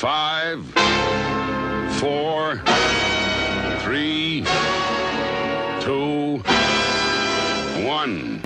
5, 4, 3, 2, 1.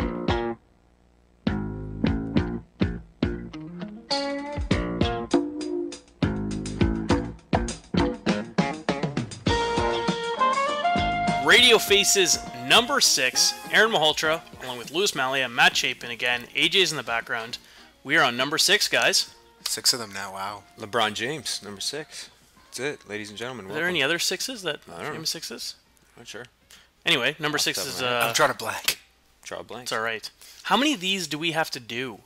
Radio Faces number 6, Aaron Malhotra, along with Louis Malia, Matt Chapin again. AJ's in the background. We are on number 6, guys. 6 of them now, wow. LeBron James, number 6. That's it, ladies and gentlemen. Are there any other 6s that I don't know. famous 6s? Not sure. Anyway, number 6 is I'm trying to blank. Draw a blank. it's all right. How many of these do we have to do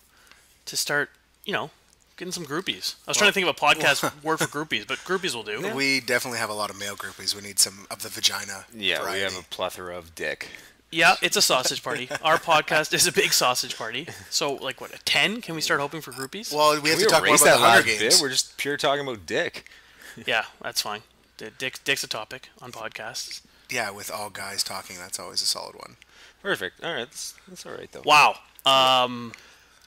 to start, getting some groupies? I was trying to think of a podcast word for groupies, but groupies will do. We definitely have a lot of male groupies. We need some of the vagina Yeah, variety. we have a plethora of dick. Yeah, it's a sausage party. Our podcast is a big sausage party. So, like, what, a 10? Can we start hoping for groupies? Well, we have Can to talk more erase about the that Hunger last Games. bit? We're just pure talking about dick. Yeah, that's fine. Dick's a topic on podcasts. Yeah, with all guys talking, that's always a solid one. Perfect. All right, that's all right though. Wow.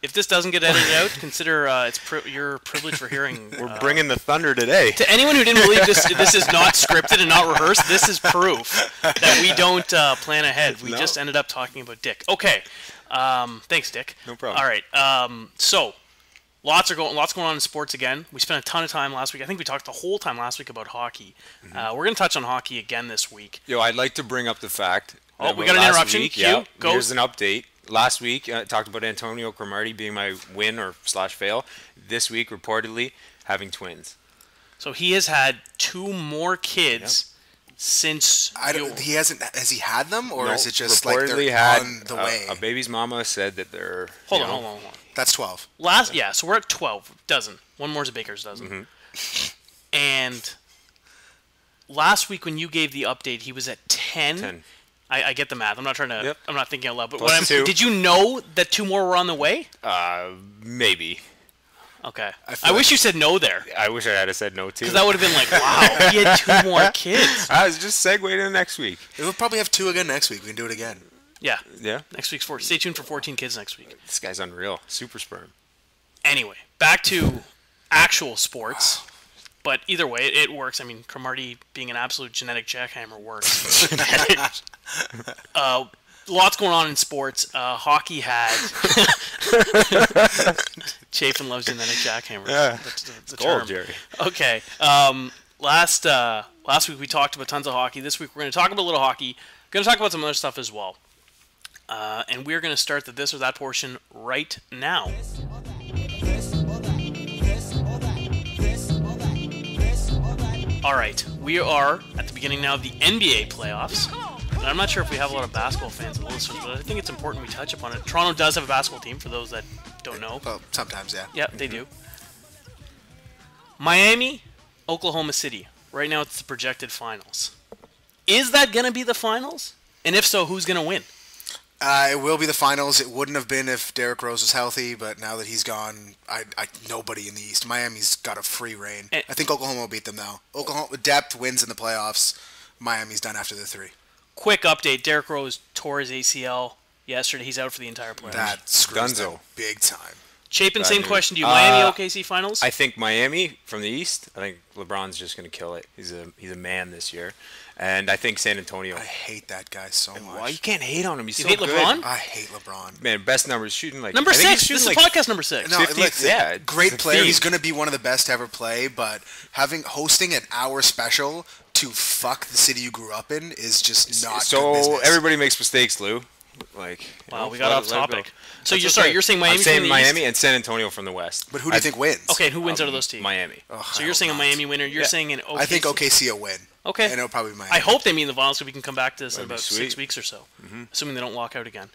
If this doesn't get edited out, consider your privilege for hearing. We're bringing the thunder today. To anyone who didn't believe this is not scripted and not rehearsed, this is proof that we don't plan ahead. We just ended up talking about Dick. Okay. Thanks, Dick. No problem. All right. So, lots going on in sports again. We spent a ton of time last week. I think we talked the whole time last week about hockey. We're going to touch on hockey again this week. Yo, I'd like to bring up the fact. Oh, we got an interruption. Week, Cue. yeah, Go. Here's an update. Last week, I talked about Antonio Cromartie being my win or / fail. This week, reportedly, having twins. So he has had 2 more kids since. He hasn't. Has he had them, or No, is it just like reportedly they're had on the way? a baby's mama said that they're. Hold on. That's 12. So we're at 12 dozen. One more is a baker's dozen. And last week when you gave the update, he was at 10. 10. I get the math. I'm not trying to. Yep. I'm not thinking out loud. But Plus 2. did you know that 2 more were on the way? Maybe. Okay. feel I like- wish you said no there, I wish I had said no too. because that would have been like, wow, he had 2 more kids. I was just segueing into next week. We'll probably have 2 again next week. We can do it again. Yeah. Yeah. Next week's 4. Stay tuned for 14 kids next week. This guy's unreal. Super sperm. Anyway, back to actual sports. But either way, it works. I mean, Cromartie being an absolute genetic jackhammer works. Lots going on in sports. Hockey had... Chapin loves genetic jackhammers. Yeah. That's the Gold, term. Jerry. Okay. Last week we talked about tons of hockey. This week we're going to talk about a little hockey. We're going to talk about some other stuff as well. And we're going to start the this or that portion right now. All right, we are at the beginning now of the NBA playoffs. And I'm not sure if we have a lot of basketball fans and listeners, but I think it's important we touch upon it. Toronto does have a basketball team, for those that don't know. Well, sometimes, yeah. Yeah, they do. Miami, Oklahoma City. Right now it's the projected finals. Is that going to be the finals? And if so, who's going to win? It will be the finals. It wouldn't have been if Derrick Rose was healthy, but now that he's gone, nobody in the East. Miami's got a free reign. I think Oklahoma will beat them, though. Oklahoma, with depth, wins in the playoffs. Miami's done after the 3. Quick update. Derrick Rose tore his ACL yesterday. He's out for the entire playoffs. That screws them Dunzo. big time. Chapin, Bad same news. question to you. Miami, OKC finals? I think Miami from the East. I think LeBron's just going to kill it. He's a man this year. And I think San Antonio. I hate that guy so much. Why you can't hate on him? He's You so hate good. LeBron? I hate LeBron. Man, best numbers shooting like Number I think 6. he's shooting This is like podcast number 6. No, 50, like, yeah, great it's a player. theme. He's going to be one of the best to ever play, but hosting an hour special to fuck the city you grew up in is just not good So business. everybody makes mistakes, Lou. Like, Wow, we got off let it go. topic. So That's you're okay. you're saying Miami I'm saying from the Miami East? and San Antonio from the West. But who do you think wins? Okay, and who wins out of those teams? Miami. Ugh, So I you're hope saying a not. Miami winner. You're saying an OKC. I think OKC will win. Okay. And it'll probably be Miami. I hope they meet in the finals so we can come back to this in That'd be about sweet. 6 weeks or so, assuming they don't walk out again.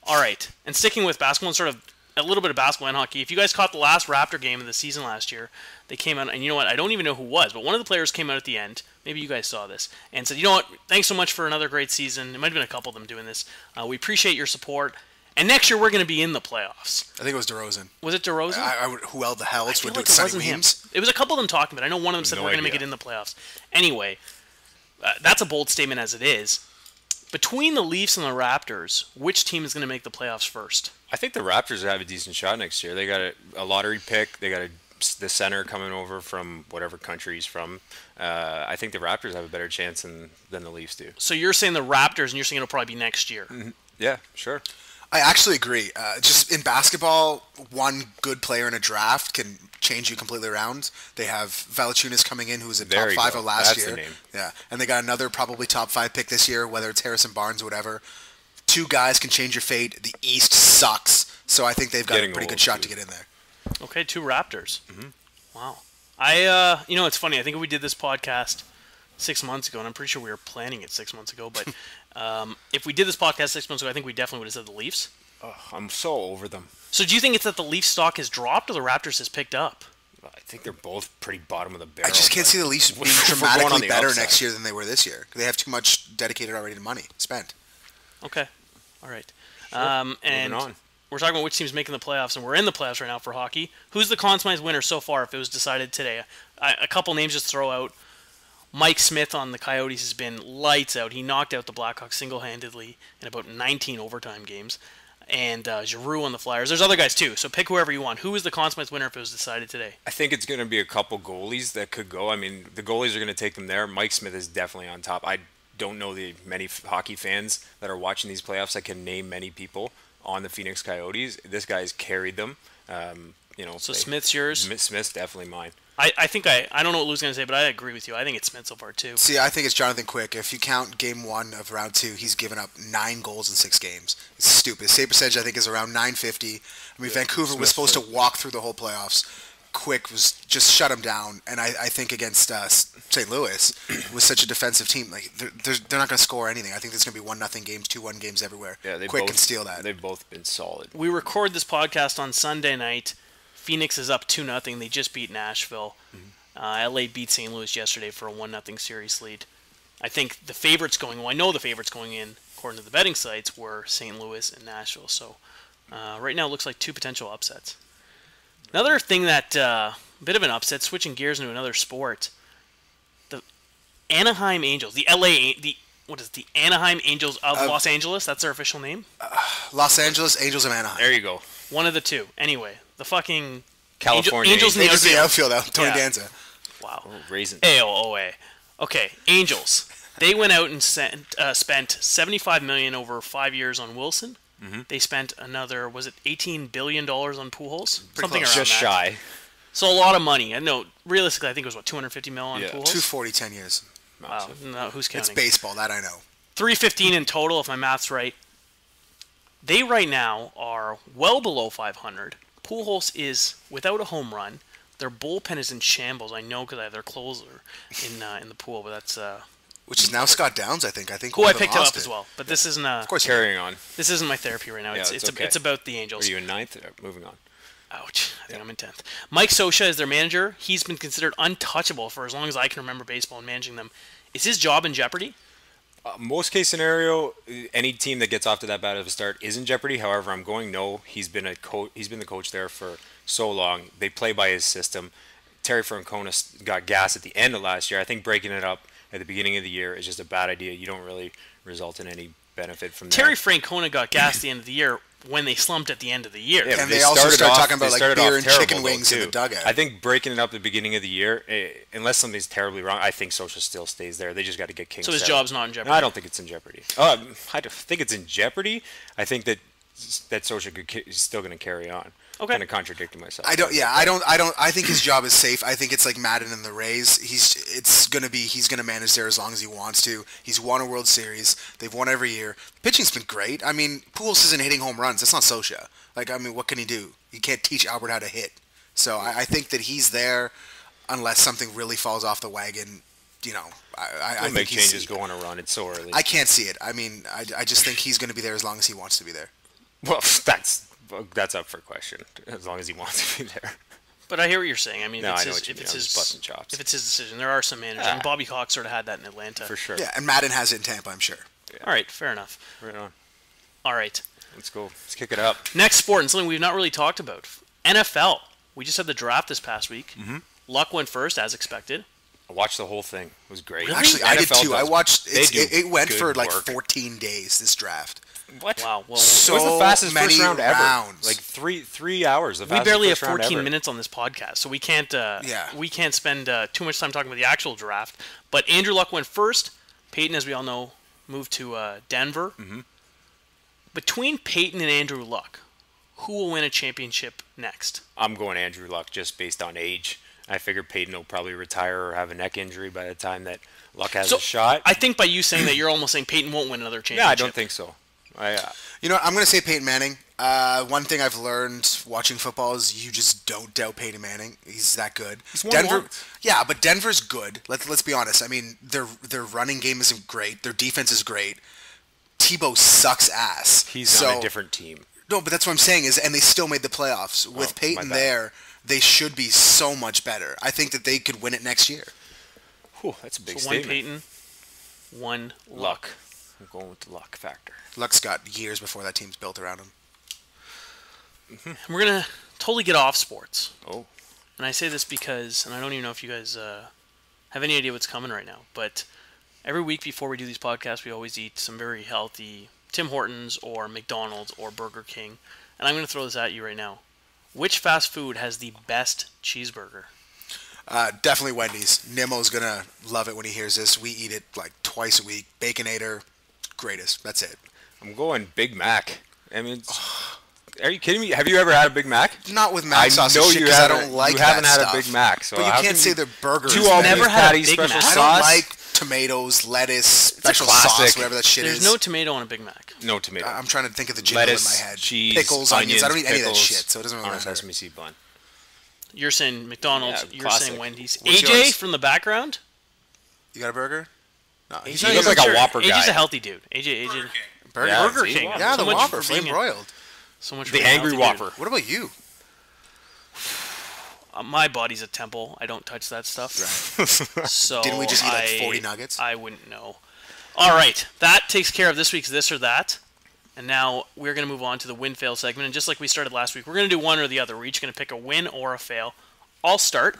All right, and sticking with basketball and sort of a little bit of basketball and hockey. If you guys caught the last Raptor game of the season last year, they came out, and you know what? I don't even know who was, but one of the players came out at the end. Maybe you guys saw this and said, "You know what? Thanks so much for another great season." It might have been a couple of them doing this. We appreciate your support, and next year we're going to be in the playoffs. I think it was DeRozan. Was it DeRozan? Who else the hell I else feel would do like it? it Sonny wasn't him. Weems? It was a couple of them talking, but I know one of them said No we're going to make idea. it in the playoffs. Anyway, that's a bold statement as it is. Between the Leafs and the Raptors, which team is going to make the playoffs first? I think the Raptors have a decent shot next year. They got a lottery pick. They got a the center coming over from whatever country he's from, I think the Raptors have a better chance than the Leafs do. So you're saying the Raptors, and you're saying it'll probably be next year. Mm-hmm. Yeah, sure. I actually agree. Just in basketball, one good player in a draft can change you completely around. They have Valanciunas coming in, who was a top 5 of last year. That's the name. Yeah, and they got another probably top 5 pick this year, whether it's Harrison Barnes or whatever. 2 guys can change your fate. The East sucks, so I think they've got a pretty good shot to get in there. Okay, 2 Raptors. Mm-hmm. Wow. It's funny. I think we did this podcast 6 months ago, and I'm pretty sure we were planning it 6 months ago, but if we did this podcast 6 months ago, I think we definitely would have said the Leafs. Oh, I'm so over them. So do you think it's that the Leafs stock has dropped or the Raptors has picked up? I think they're both pretty bottom of the barrel. I just can't see the Leafs being dramatically better next year than they were this year. They have too much dedicated already to money spent. Okay. All right. Sure. And on. We're talking about which team's making the playoffs, and we're in the playoffs right now for hockey. Who's the Conn Smythe winner so far if it was decided today? A couple names just throw out. Mike Smith on the Coyotes has been lights out. He knocked out the Blackhawks single-handedly in about 19 overtime games. And Giroux on the Flyers. There's other guys too, so pick whoever you want. Who is the Conn Smythe winner if it was decided today? I think it's going to be a couple goalies that could go. I mean, the goalies are going to take them there. Mike Smith is definitely on top. I don't know the many hockey fans that are watching these playoffs. I can name many people on the Phoenix Coyotes. This guy's carried them. So Smith's yours? Smith's definitely mine. I think I don't know what Lou's going to say, but I agree with you. I think it's Smith so far too. See, I think it's Jonathan Quick. If you count game 1 of round 2, he's given up 9 goals in 6 games. It's stupid. His save percentage, I think, is around .950. I mean, Vancouver was supposed to walk through the whole playoffs. Quick was just shut him down, and I think against St. Louis was such a defensive team. Like they're not going to score anything. I think there's going to be 1-0 games, 2-1 games everywhere. Yeah, Quick can steal that. They've both been solid. We record this podcast on Sunday night. Phoenix is up 2-0. They just beat Nashville. LA beat St. Louis yesterday for a 1-0 series lead. I think the favorites going. Well, I know the favorites going in, according to the betting sites, were St. Louis and Nashville. So right now it looks like 2 potential upsets. Another thing that bit of an upset. Switching gears into another sport. The Anaheim Angels, the Anaheim Angels of Los Angeles? That's their official name. Los Angeles Angels of Anaheim. There you go. One of the two. Anyway, the fucking California Angels in the outfield. Tony Danza. Wow. Raisin. AOA. Okay, Angels. They went out and spent $75 million over 5 years on Wilson. Mm-hmm. They spent another, was it $18 billion on Pujols? Something close. around Just that. shy. So a lot of money. I know, realistically, I think it was, $250 million on Pujols? 240, 10 years. Wow. No, who's counting? It's baseball, that I know. 315 in total, if my math's right. They right now are well below 500. Pujols is without a home run. Their bullpen is in shambles. I know because I have their closer in the pool, but that's which is now Scott Downs. I think. Who I picked up as well. But this isn't. Of course, carrying on. This isn't my therapy right now. Yeah, it's about the Angels. Are you in 9th? Moving on. Ouch. I think I'm in 10th. Mike Scioscia is their manager. He's been considered untouchable for as long as I can remember baseball and managing them. Is his job in jeopardy? Most case scenario, any team that gets off to that bad of a start is in jeopardy. However, I'm going no. He's been the coach there for so long. They play by his system. Terry Francona got gas at the end of last year. I think breaking it up at the beginning of the year is just a bad idea. You don't really result in any benefit from that. Terry Francona got gas at the end of the year when they slumped at the end of the year. Yeah, and they also started talking about like beer and chicken wings in the dugout. I think breaking it up at the beginning of the year, unless something's terribly wrong, I think Scioscia still stays there. They just got to get King. So his job's not in jeopardy? No, I don't think it's in jeopardy. I think it's in jeopardy. I think that Scioscia is still going to carry on. Okay. Kind of contradicting myself. I think his job is safe. I think it's like Madden and the Rays. He's gonna manage there as long as he wants to. He's won a World Series. They've won every year. Pitching's been great. I mean, Pujols isn't hitting home runs. That's not Scioscia. Like, I mean, what can he do? He can't teach Albert how to hit. So I think that he's there unless something really falls off the wagon. You know, I make changes, go on a run. It's so early. I can't see it. I mean, I just think he's going to be there as long as he wants to be there. Well, that's up for question. As long as he wants to be there. But I hear what you're saying. I mean, if it's his decision, there are some managers. I mean, Bobby Cox sort of had that in Atlanta. For sure. Yeah, and Madden has it in Tampa, I'm sure. Yeah. All right, fair enough. Right on. All right. Let's go. Let's kick it up. Next sport, and something we've not really talked about. NFL. We just had the draft this past week. Mm-hmm. Luck went first, as expected. I watched the whole thing. It was great. Really? Actually, I did too. I watched. It went for like work. 14 days, this draft. What? Wow. Well, So It was the fastest many first round rounds. ever. Like three hours. The we fastest barely have first round 14 ever. minutes on this podcast, so we can't. Yeah. We can't spend too much time talking about the actual draft. But Andrew Luck went first. Peyton, as we all know, moved to Denver. Mm-hmm. Between Peyton and Andrew Luck, who will win a championship next? I'm going Andrew Luck just based on age. I figure Peyton will probably retire or have a neck injury by the time that Luck has a shot. I think by you saying that, you're almost saying Peyton won't win another championship. Yeah, I don't think so. You know, I'm going to say Peyton Manning. One thing I've learned watching football is you just don't doubt Peyton Manning. He's that good. He's won Denver, once. yeah, but Denver's good. Let's be honest. I mean, their running game isn't great. Their defense is great. Tebow sucks ass. He's on a different team. No, but that's what I'm saying is, and they still made the playoffs. With Peyton my bad. there, they should be so much better. I think that they could win it next year. Whew, that's a big So one statement. Peyton, one Luck. I'm going with the Luck factor. Luck's got years before that team's built around him. And we're gonna totally get off sports. Oh. And I say this because, and I don't even know if you guys have any idea what's coming right now, but every week before we do these podcasts, we always eat some very healthy Tim Hortons or McDonald's or Burger King. And I'm going to throw this at you right now. Which fast food has the best cheeseburger? Definitely Wendy's. Nimmo's going to love it when he hears this. We eat it like twice a week. Baconator, greatest. That's it. I'm going Big Mac. I mean, are you kidding me? Have you ever had a Big Mac? Not with mac sauce and shit, because I don't like You haven't that had stuff. a Big Mac, so but you how can't can say they're burgers. Two man. all-beef Never had a patties, Big special Mac. I sauce. don't like tomatoes, lettuce, special classic. sauce, whatever that shit There's is. no tomato on a Big Mac. No tomato. I'm trying to think of the jingle Lettuce, in my head. cheese, Pickles, onions. I don't eat any of that pickles shit, so it doesn't really on a matter. sesame seed bun. You're saying McDonald's. Yeah, You're classic. saying Wendy's. What's AJ yours? from the background. You got a burger? No, he's AJ not He looks even like a sure. Whopper AJ's guy. a healthy dude. AJ. burger. Yeah, Burger see, King. Whopper. Yeah, So the much Whopper, for being flame a- broiled. So much for The being a Angry healthy dude. Whopper. What about you? My body's a temple. I don't touch that stuff. So Didn't we just eat like 40 nuggets? I wouldn't know. All right, that takes care of this week's This or That. And now we're going to move on to the win-fail segment. And just like we started last week, we're going to do one or the other. We're each going to pick a win or a fail. I'll start.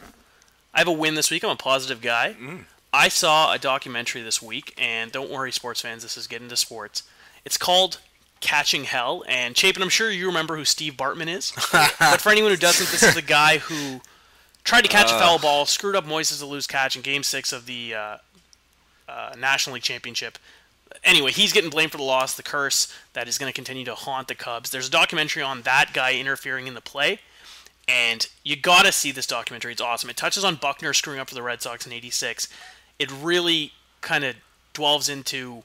I have a win this week. I'm a positive guy. I saw a documentary this week, and don't worry, sports fans, this is getting to sports. It's called Catching Hell, and Chapin, I'm sure you remember who Steve Bartman is. But for anyone who doesn't, this is the guy who tried to catch a foul ball, screwed up Moises Alou's catch in Game 6 of the National League Championship. Anyway, he's getting blamed for the loss, the curse that is going to continue to haunt the Cubs. There's a documentary on that guy interfering in the play, and you got to see this documentary. It's awesome. It touches on Buckner screwing up for the Red Sox in '86. It really kind of delves into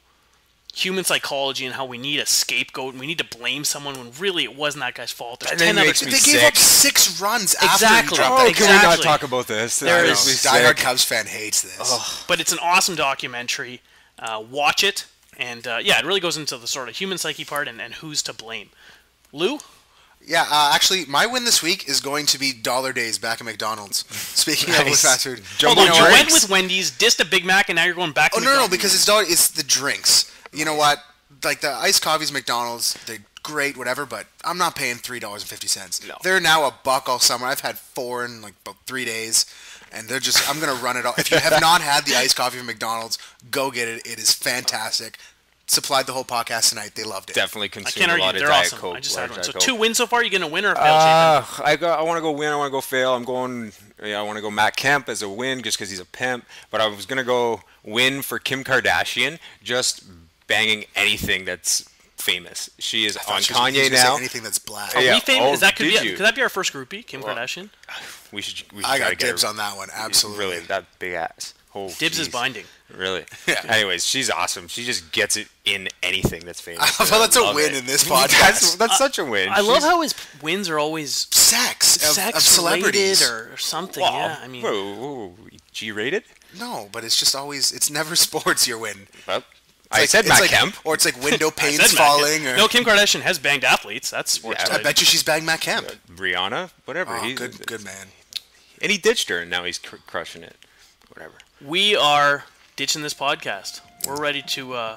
human psychology and how we need a scapegoat and we need to blame someone when really it wasn't that guy's fault. There's And then 10 other makes me They sick. gave up 6 runs after Exactly. he dropped Oh, that Can we not Exactly. talk about this? There That is- makes me diehard sick. Cubs fan hates this. But it's an awesome documentary. Watch it. And yeah, it really goes into the sort of human psyche part and who's to blame. Lou? Yeah, actually, my win this week is going to be Dollar Days back at McDonald's. Speaking of Nice. fast food. Jumbo Hold on, you drinks. went with Wendy's, dissed a Big Mac, and now you're going back to Oh, no, McDonald's. because it's dollar. It's the drinks. You know what? Like the iced coffees, McDonald's, they're great, whatever. But I'm not paying $3.50. No. They're now $1 all summer. I've had 4 in like about 3 days, and they're just. I'm gonna run it all. If you have not had the iced coffee from McDonald's, go get it. It is fantastic. Supplied the whole podcast tonight. They loved it. Definitely I consume can't a argue. lot of They're Diet awesome. Coke. I just a lot had of one. So Diet 2 Coke. wins so far. You going to win or fail, Chapin? I want to go win. I want to go fail. I'm going. I want to go Matt Kemp as a win just because he's a pimp. But I was gonna go win for Kim Kardashian, just banging anything that's famous. She is on She was gonna Kanye say now. Anything that's black. Are Yeah. we famous? Oh, Is that could did be? you? Could that be our first groupie, Kim Kardashian? We should I try to got get dibs her. on that one. Absolutely. Really, that big ass. Oh, Dibs is geez. binding. Really? Yeah. Anyways, she's awesome. She just gets it in anything that's famous. I thought that's a love win it. in this That's, podcast. that's such a win. I love She's- how his wins are always Sex of sex celebrities. related or something. Well, Yeah, I mean, whoa, G-rated? No, but it's just always. It's never sports. Your win. Well, It's I like- said it's Matt like- Kemp. Or it's like window I panes said Matt Kemp. falling. Or No, Kim Kardashian has banged athletes. That's sports. Yeah, I related. bet you she's bagged Matt Kemp. Rihanna, whatever. Oh, He's good man. And he ditched her, and now he's crushing it. Whatever. We are ditching this podcast. We're ready to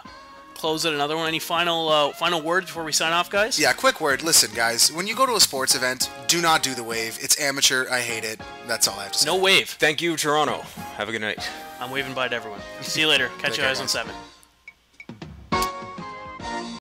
close it. Another one. Any final words before we sign off, guys? Yeah, quick word. Listen, guys, when you go to a sports event, do not do the wave. It's amateur. I hate it. That's all I have to say. No wave. Thank you, Toronto. Have a good night. I'm waving bye to everyone. See you later. Catch Take you care, guys on guys. 7.